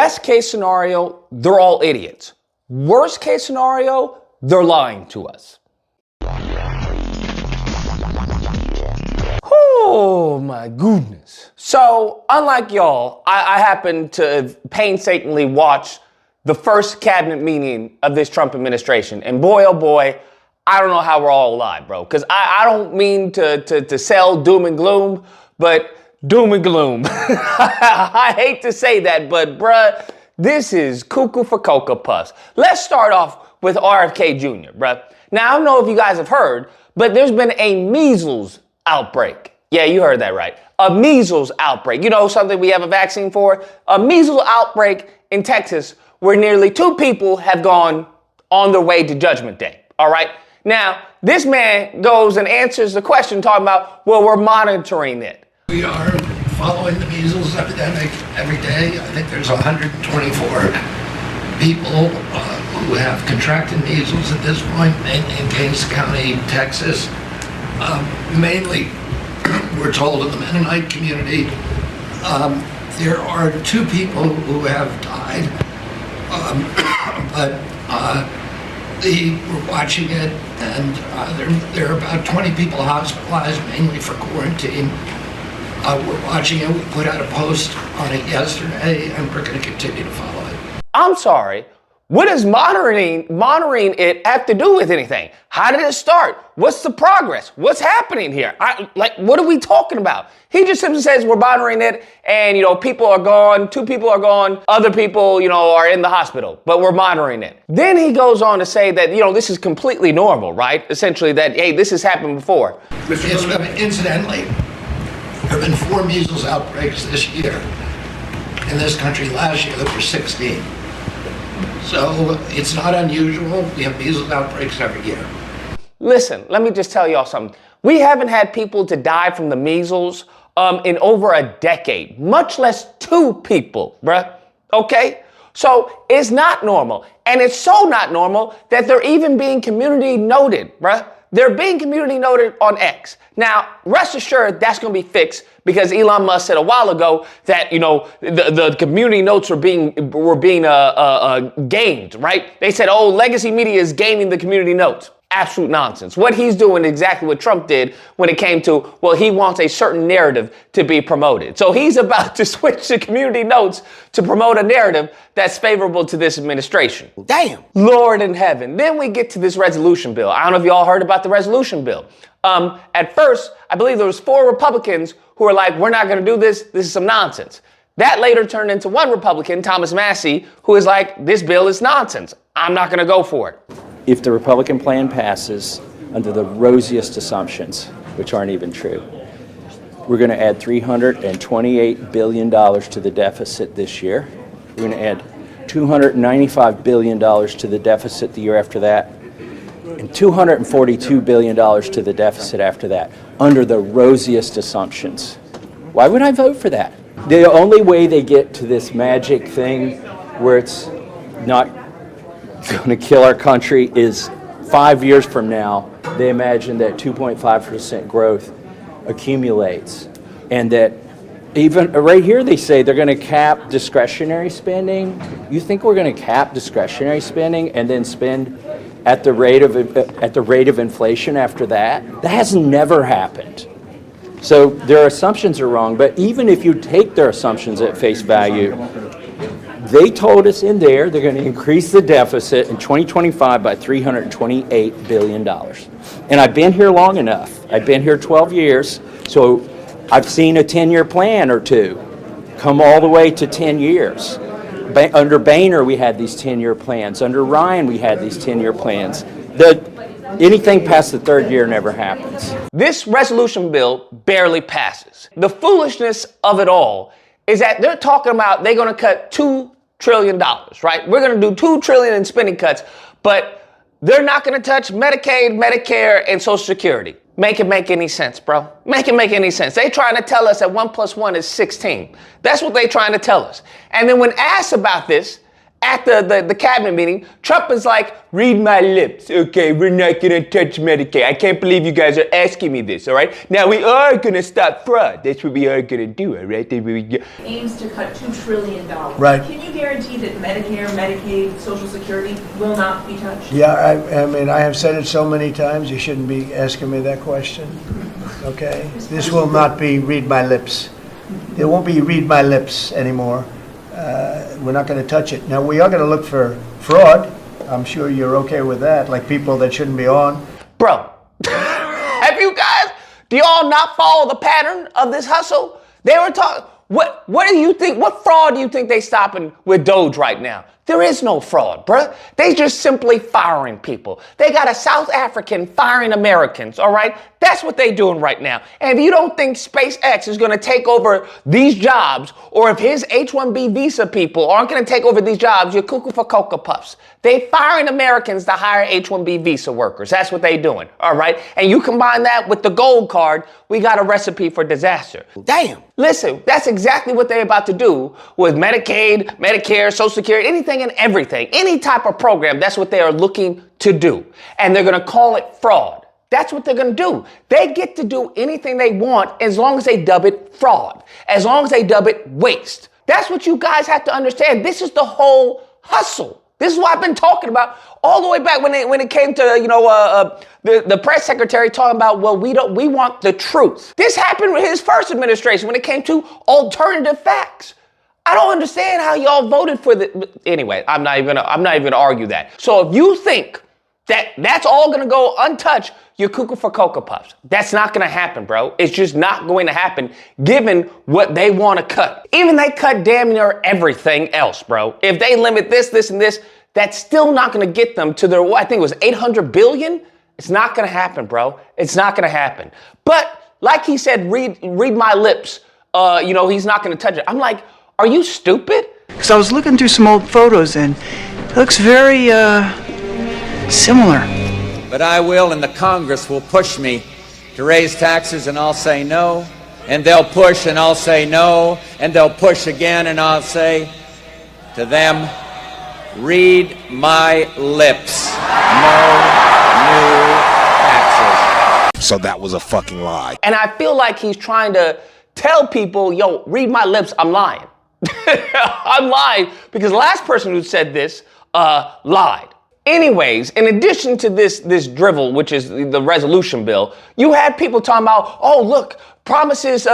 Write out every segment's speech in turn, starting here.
Best case scenario, they're all idiots. Worst case scenario, they're lying to us. Oh my goodness. So, unlike y'all, I happened to painstakingly watch the first cabinet meeting of this Trump administration. And boy, oh boy, I don't know how we're all alive, bro. Because I don't mean to sell doom and gloom, but doom and gloom. I hate to say that, but bruh, this is cuckoo for Cocoa Puffs. Let's start off with RFK Jr., bruh. Now, I don't know if you guys have heard, but there's been a measles outbreak. Yeah, you heard that right. A measles outbreak. You know, something we have a vaccine for? A measles outbreak in Texas where nearly 2 people have gone on their way to Judgment Day. All right. Now, this man goes and answers the question talking about, well, we're monitoring it. We are following the measles epidemic every day. I think there's 124 people who have contracted measles at this point in Gaines County, Texas. Mainly, we're told in the Mennonite community. There are 2 people who have died, but we're watching it, and there are about 20 people hospitalized, mainly for quarantine. We're watching it. We put out a post on it yesterday, and we're going to continue to follow it. I'm sorry. What does monitoring it have to do with anything? How did it start? What's the progress? What's happening here? What are we talking about? He just simply says we're monitoring it, and, people are gone. 2 people are gone. Other people, are in the hospital, but we're monitoring it. Then he goes on to say that, this is completely normal, right? Essentially that, hey, this has happened before. Incidentally, there have been 4 measles outbreaks this year. In this country last year, there were 16. So it's not unusual. We have measles outbreaks every year. Listen, let me just tell y'all something. We haven't had people to die from the measles in over a decade, much less 2 people, bruh. Okay? So it's not normal. And it's so not normal that they're even being community noted, bruh. They're being community noted on X. Now, rest assured, that's going to be fixed because Elon Musk said a while ago that, the community notes were being gamed, right? They said, oh, legacy media is gaming the community notes. Absolute nonsense. What he's doing is exactly what Trump did when it came to, well, he wants a certain narrative to be promoted. So he's about to switch to community notes to promote a narrative that's favorable to this administration. Damn. Lord in heaven. Then we get to this resolution bill. I don't know if y'all heard about the resolution bill. At first, I believe there was 4 Republicans who were like, we're not going to do this. This is some nonsense. That later turned into 1 Republican, Thomas Massie, who is like, this bill is nonsense. I'm not going to go for it. If the Republican plan passes under the rosiest assumptions, which aren't even true, we're going to add $328 billion to the deficit this year. We're going to add $295 billion to the deficit the year after that, and $242 billion to the deficit after that, under the rosiest assumptions. Why would I vote for that? The only way they get to this magic thing where it's not going to kill our country is 5 years from now, they imagine that 2.5% growth accumulates. And that even right here, they say they're going to cap discretionary spending. You think we're going to cap discretionary spending and then spend at the rate of inflation after that? That has never happened. So their assumptions are wrong. But even if you take their assumptions at face value, they told us in there they're going to increase the deficit in 2025 by $328 billion. And I've been here long enough. I've been here 12 years, so I've seen a 10-year plan or 2 come all the way to 10 years. Under Boehner, we had these 10-year plans. Under Ryan, we had these 10-year plans. Anything past the 3rd year never happens. This resolution bill barely passes. The foolishness of it all is that they're talking about they're going to cut $2 trillion, right? We're going to do $2 trillion in spending cuts, but they're not going to touch Medicaid, Medicare, and Social Security. Make it make any sense, bro. Make it make any sense. They trying to tell us that 1 + 1 is 16. That's what they trying to tell us. And then when asked about this at the cabinet meeting, Trump is like, read my lips. Okay, we're not going to touch Medicaid. I can't believe you guys are asking me this, all right? Now, we are going to stop fraud. That's what we are going to do, all right? Aims to cut $2 trillion. Right. Can you guarantee guarantee that Medicare, Medicaid, Social Security will not be touched? Yeah, I mean, I have said it so many times, you shouldn't be asking me that question, okay? This will not be read my lips. There won't be read my lips anymore. We're not going to touch it. Now, we are going to look for fraud. I'm sure you're okay with that, like people that shouldn't be on. Bro, have you guys, do y'all not follow the pattern of this hustle? They were talking, what do you think, what fraud do you think they stopping with Doge right now? There is no fraud, bruh. They just simply firing people. They got a South African firing Americans, all right? That's what they doing right now. And if you don't think SpaceX is going to take over these jobs, or if his H-1B visa people aren't going to take over these jobs, you're cuckoo for Cocoa Puffs. They firing Americans to hire H-1B visa workers. That's what they doing, all right? And you combine that with the gold card, we got a recipe for disaster. Damn. Listen, that's exactly what they're about to do with Medicaid, Medicare, Social Security, anything and everything. Any type of program, that's what they are looking to do. And they're going to call it fraud. That's what they're going to do. They get to do anything they want as long as they dub it fraud, as long as they dub it waste. That's what you guys have to understand. This is the whole hustle. This is what I've been talking about all the way back when it came to, the press secretary talking about, well, we want the truth. This happened with his first administration when it came to alternative facts. I don't understand how y'all voted for the, anyway, I'm not even gonna argue that. So if you think that's all gonna go untouched, you're cuckoo for Cocoa Puffs. That's not gonna happen, bro. It's just not going to happen given what they want to cut. Even they cut damn near everything else, bro. If they limit this, and this, that's still not gonna get them to their, I think it was 800 billion. It's not gonna happen, bro. It's not gonna happen. But like he said, read my lips. He's not gonna touch it. I'm like, are you stupid? Because I was looking through some old photos and it looks very similar. But I will, and the Congress will push me to raise taxes, and I'll say no. And they'll push, and I'll say no. And they'll push again, and I'll say to them, read my lips. No new taxes. So that was a fucking lie. And I feel like he's trying to tell people, yo, read my lips, I'm lying. I'm lying because the last person who said this lied. Anyways, in addition to this drivel, which is the resolution bill, you had people talking about, oh, look, promises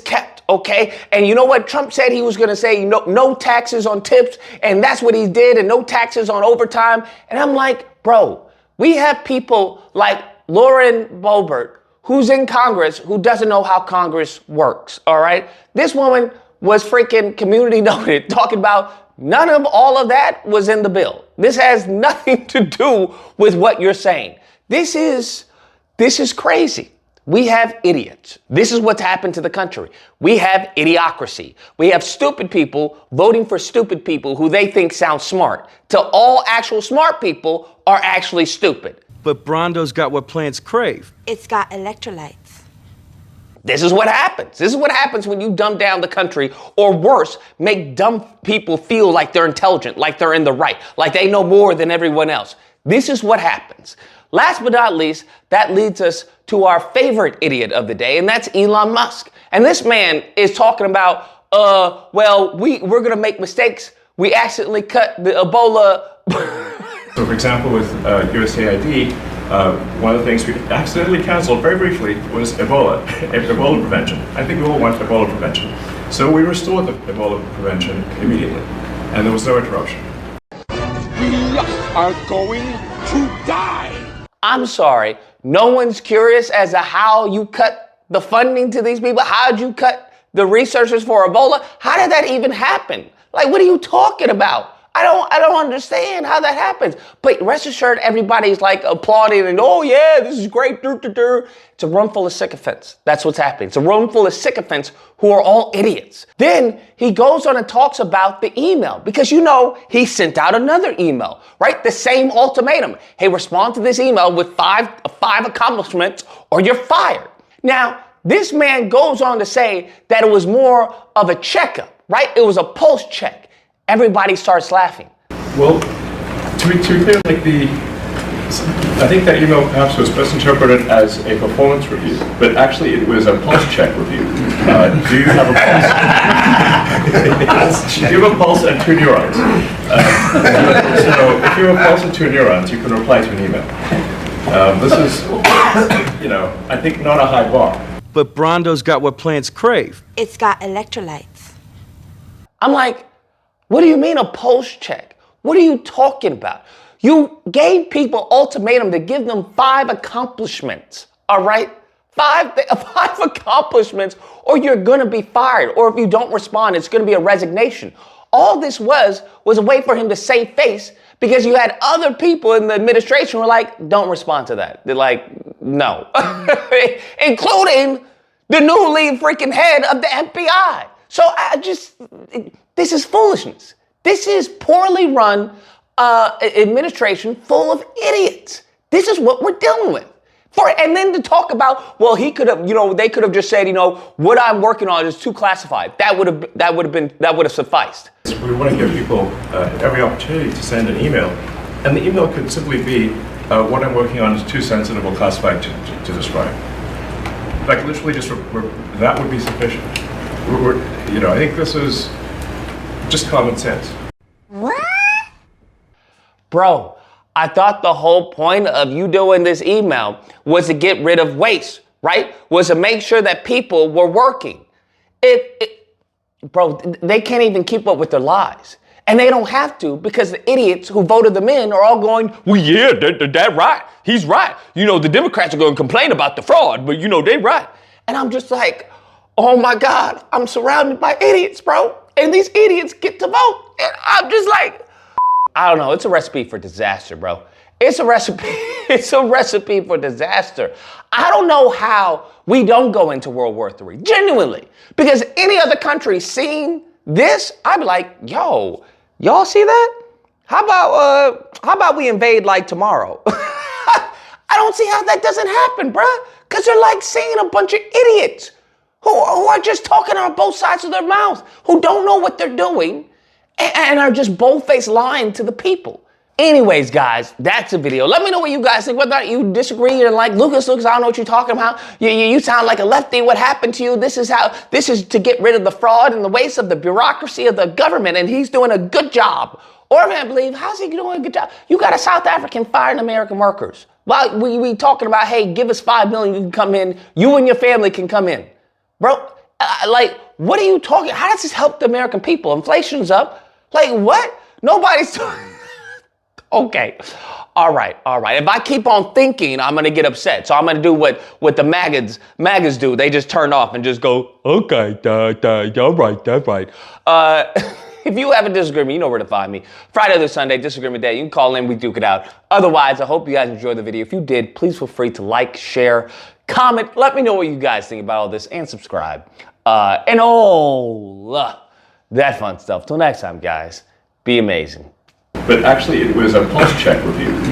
kept, okay? And you know what? Trump said he was going to say no taxes on tips, and that's what he did, and no taxes on overtime. And I'm like, bro, we have people like Lauren Boebert, who's in Congress, who doesn't know how Congress works, all right? This woman was freaking community noted, talking about none of all of that was in the bill. This has nothing to do with what you're saying. This is crazy. We have idiots. This is what's happened to the country. We have idiocracy. We have stupid people voting for stupid people who they think sound smart, till all actual smart people are actually stupid. But Brondo's got what plants crave. It's got electrolytes. This is what happens. This is what happens when you dumb down the country, or worse, make dumb people feel like they're intelligent, like they're in the right, like they know more than everyone else. This is what happens. Last but not least, that leads us to our favorite idiot of the day, and that's Elon Musk. And this man is talking about, we're going to make mistakes. We accidentally cut the Ebola. So, for example, with USAID, one of the things we accidentally canceled very briefly was Ebola prevention. I think we all want Ebola prevention. So we restored the Ebola prevention immediately, and there was no interruption. We are going to die. I'm sorry, no one's curious as to how you cut the funding to these people? How'd you cut the researchers for Ebola? How did that even happen? Like, what are you talking about? I don't understand how that happens. But rest assured, everybody's like applauding and, oh yeah, this is great. It's a room full of sycophants. That's what's happening. It's a room full of sycophants who are all idiots. Then he goes on and talks about the email because, he sent out another email, right? The same ultimatum. Hey, respond to this email with five accomplishments or you're fired. Now, this man goes on to say that it was more of a checkup, right? It was a pulse check. Everybody starts laughing. Well, to be clear, like the I think that email perhaps was best interpreted as a performance review, but actually it was a pulse check review. Do you have a pulse? Do you have a pulse and 2 neurons? So if you have a pulse and 2 neurons, you can reply to an email. This is, I think not a high bar. But Brondo's got what plants crave. It's got electrolytes. I'm like, what do you mean a pulse check? What are you talking about? You gave people ultimatum to give them 5 accomplishments, all right? 5 accomplishments, or you're gonna be fired. Or if you don't respond, it's gonna be a resignation. All this was a way for him to save face, because you had other people in the administration who were like, don't respond to that. They're like, no. Including the new lead freaking head of the FBI. So this is foolishness. This is poorly run administration full of idiots. This is what we're dealing with. And then to talk about, well, he could have, they could have just said, what I'm working on is too classified. That would have sufficed. We want to give people every opportunity to send an email, and the email could simply be, what I'm working on is too sensitive or classified to describe. Like literally just, that would be sufficient. I think this is just common sense. What? Bro, I thought the whole point of you doing this email was to get rid of waste, right? Was to make sure that people were working. Bro, they can't even keep up with their lies. And they don't have to, because the idiots who voted them in are all going, well, yeah, that's right. He's right. The Democrats are going to complain about the fraud, but they're right. And I'm just like, oh my God, I'm surrounded by idiots, bro. And these idiots get to vote. And I'm just like, I don't know. It's a recipe for disaster, bro. It's a recipe for disaster. I don't know how we don't go into World War III, genuinely. Because any other country seeing this, I'd be like, yo, y'all see that? How about we invade like tomorrow? I don't see how that doesn't happen, bruh. Because they're like seeing a bunch of idiots who are just talking on both sides of their mouths, who don't know what they're doing, and are just bold-faced lying to the people. Anyways, guys, that's the video. Let me know what you guys think. Whether or not you disagree and like, Lucas, I don't know what you're talking about. You sound like a lefty. What happened to you? This is to get rid of the fraud and the waste of the bureaucracy of the government, and he's doing a good job. Or man, believe, how's he doing a good job? You got a South African firing American workers. Well, we talking about, hey, give us $5 million, you can come in. You and your family can come in. Bro, what are you talking? How does this help the American people? Inflation's up. Like, what? Nobody's talking. Okay. All right. If I keep on thinking, I'm going to get upset. So I'm going to do what the MAGAs do. They just turn off and just go, okay, all right, that's right. If you have a disagreement, you know where to find me. Friday or Sunday, disagreement day. You can call in, we duke it out. Otherwise, I hope you guys enjoyed the video. If you did, please feel free to like, share, comment. Let me know what you guys think about all this, and subscribe. And all that fun stuff. Till next time, guys, be amazing. But actually, it was a pulse check review.